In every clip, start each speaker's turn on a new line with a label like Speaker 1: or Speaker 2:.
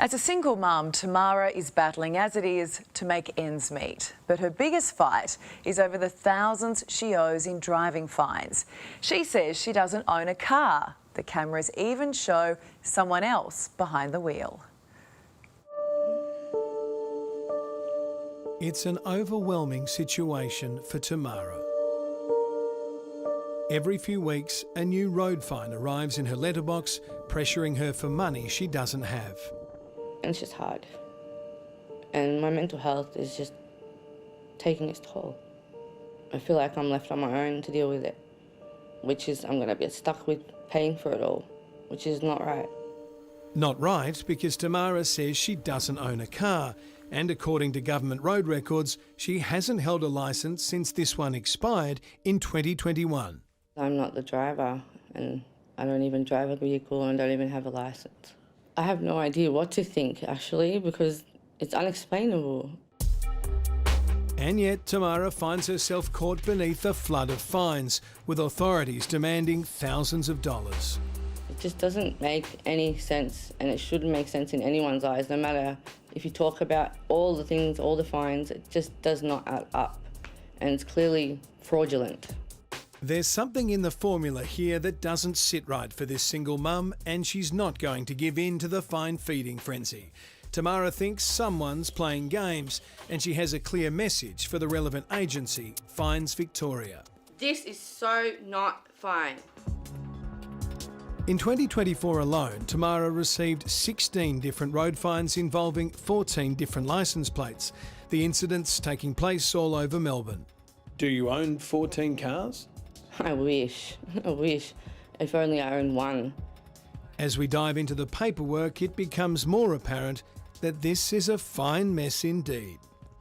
Speaker 1: As a single mum, Tamara is battling as it is to make ends meet. But her biggest fight is over the thousands she owes in driving fines. She says she doesn't own a car. The cameras even show someone else behind the wheel.
Speaker 2: It's an overwhelming situation for Tamara. Every few weeks, a new road fine arrives in her letterbox, pressuring her for money she doesn't have.
Speaker 3: It's just hard. And my mental health is just taking its toll. I feel like I'm left on my own to deal with it, which is I'm going to be stuck with paying for it all, which is not right.
Speaker 2: Not right because Tamara says she doesn't own a car, and according to government road records, she hasn't held a licence since this one expired in 2021.
Speaker 3: I'm not the driver, and I don't even drive a vehicle and don't even have a licence. I have no idea what to think, actually, because it's unexplainable.
Speaker 2: And yet Tamara finds herself caught beneath a flood of fines, with authorities demanding thousands of dollars.
Speaker 3: It just doesn't make any sense, and it shouldn't make sense in anyone's eyes, no matter if you talk about all the things, all the fines, it just does not add up, and it's clearly fraudulent.
Speaker 2: There's something in the formula here that doesn't sit right for this single mum, and she's not going to give in to the fine-feeding frenzy. Tamara thinks someone's playing games, and she has a clear message for the relevant agency, Fines Victoria.
Speaker 3: This is so not fine.
Speaker 2: In 2024 alone, Tamara received 16 different road fines involving 14 different licence plates. The incidents taking place all over Melbourne. Do you own 14 cars?
Speaker 3: I wish. If only I owned one.
Speaker 2: As we dive into the paperwork, it becomes more apparent that this is a fine mess indeed.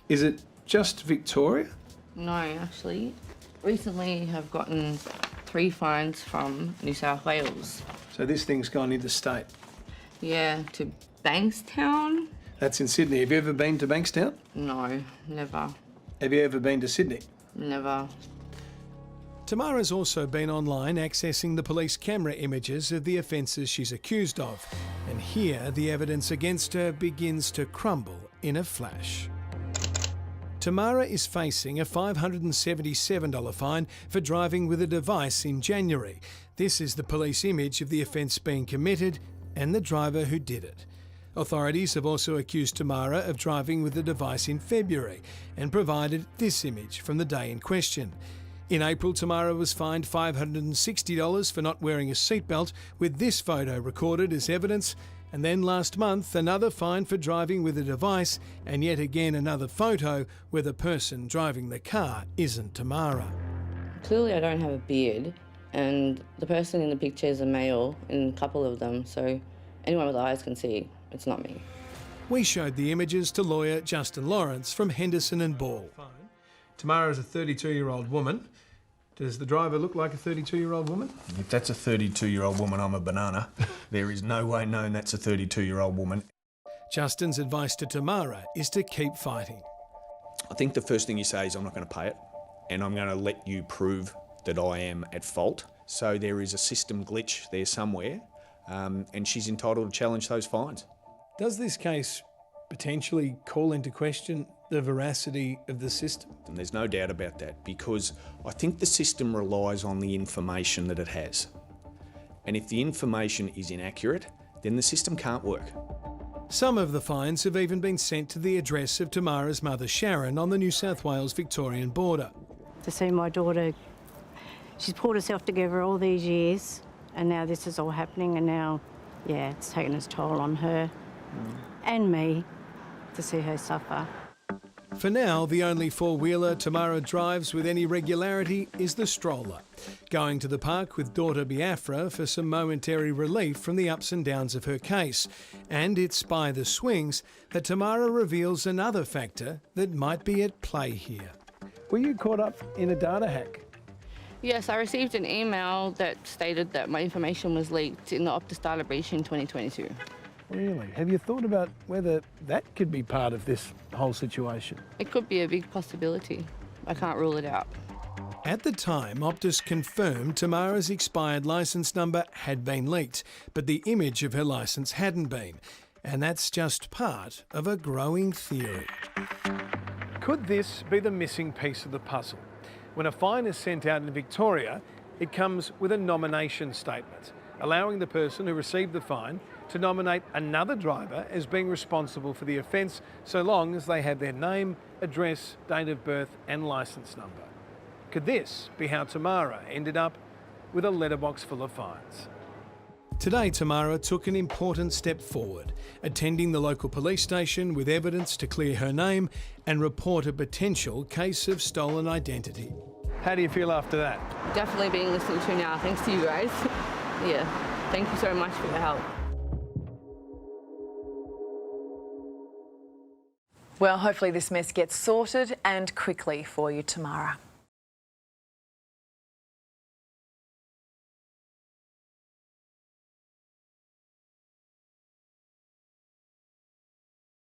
Speaker 2: Is it just Victoria?
Speaker 3: No, actually. Recently I've gotten 3 fines from New South Wales.
Speaker 2: So this thing's gone interstate?
Speaker 3: Yeah, to Bankstown?
Speaker 2: That's in Sydney. Have you ever been to Bankstown?
Speaker 3: No, never.
Speaker 2: Have you ever been to Sydney?
Speaker 3: Never.
Speaker 2: Tamara's also been online accessing the police camera images of the offences she's accused of. And here the evidence against her begins to crumble in a flash. Tamara is facing a $577 fine for driving with a device in January. This is the police image of the offence being committed and the driver who did it. Authorities have also accused Tamara of driving with a device in February and provided this image from the day in question. In April, Tamara was fined $560 for not wearing a seatbelt, with this photo recorded as evidence. And then last month, another fine for driving with a device, and yet again another photo where the person driving the car isn't Tamara.
Speaker 3: Clearly I don't have a beard, and the person in the picture is a male in a couple of them, so anyone with eyes can see it's not me.
Speaker 2: We showed the images to lawyer Justin Lawrence from Henderson and Ball. Tamara is a 32-year-old woman. Does the driver look like a 32-year-old woman?
Speaker 4: If that's a 32-year-old woman, I'm a banana. There is no way known that's a 32-year-old woman.
Speaker 2: Justin's advice to Tamara is to keep fighting.
Speaker 4: I think the first thing you say is I'm not going to pay it, and I'm going to let you prove that I am at fault. So there is a system glitch there somewhere, and she's entitled to challenge those fines.
Speaker 2: Does this case potentially call into question the veracity of the system?
Speaker 4: And there's no doubt about that, because I think the system relies on the information that it has. And if the information is inaccurate, then the system can't work.
Speaker 2: Some of the fines have even been sent to the address of Tamara's mother Sharon on the New South Wales-Victorian border.
Speaker 5: To see my daughter, she's pulled herself together all these years, and now this is all happening, and now, yeah, it's taken its toll on her and me to see her suffer.
Speaker 2: For now, the only four-wheeler Tamara drives with any regularity is the stroller, going to the park with daughter Biafra for some momentary relief from the ups and downs of her case. And it's by the swings that Tamara reveals another factor that might be at play here. Were you caught up in a data hack?
Speaker 3: Yes, I received an email that stated that my information was leaked in the Optus data breach in 2022.
Speaker 2: Really? Have you thought about whether that could be part of this whole situation?
Speaker 3: It could be a big possibility. I can't rule it out.
Speaker 2: At the time, Optus confirmed Tamara's expired licence number had been leaked, but the image of her licence hadn't been. And that's just part of a growing theory. Could this be the missing piece of the puzzle? When a fine is sent out in Victoria, it comes with a nomination statement, allowing the person who received the fine to nominate another driver as being responsible for the offence, so long as they have their name, address, date of birth and licence number. Could this be how Tamara ended up with a letterbox full of fines? Today, Tamara took an important step forward, attending the local police station with evidence to clear her name and report a potential case of stolen identity. How do you feel after that?
Speaker 3: Definitely being listened to now, thanks to you guys. Yeah, thank you so much for your help.
Speaker 1: Well, hopefully this mess gets sorted and quickly for you, Tamara.